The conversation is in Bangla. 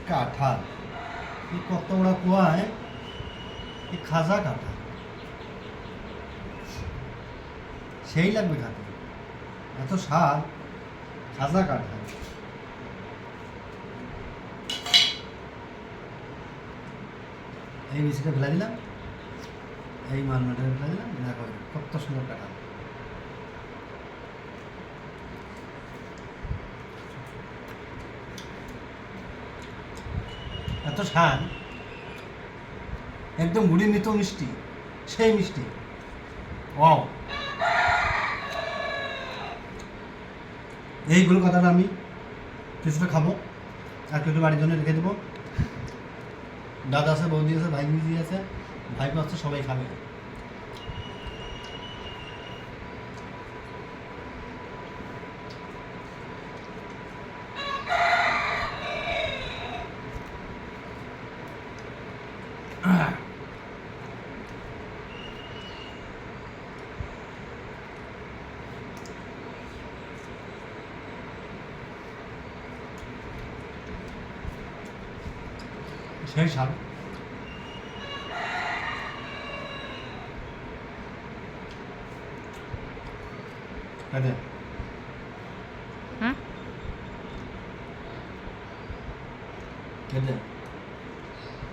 কাঁঠাল এই কত বড় কুয়ায় এই খাজা কাঁঠাল সেই লাগবে খাতে এত স্বাদ খাজা কাঁঠাল এই মিষ্টিটা ফেলে দিলাম এই মালমাটা ফেলে দিলাম দেখো কত সুন্দর কাঁঠাল এত স্বাদ একদম গুড়ির মতো মিষ্টি সেই মিষ্টি ওয়াও এইগুলো কথাটা আমি কিছুটা খাবো আর কিছু বাড়ির জন্য রেখে দেবো দাদা আছে বৌদি আছে ভাই বুঝি আছে ভাইপো আছে সবাই খাবে সেই স্বাদ কেটে হুম কেটে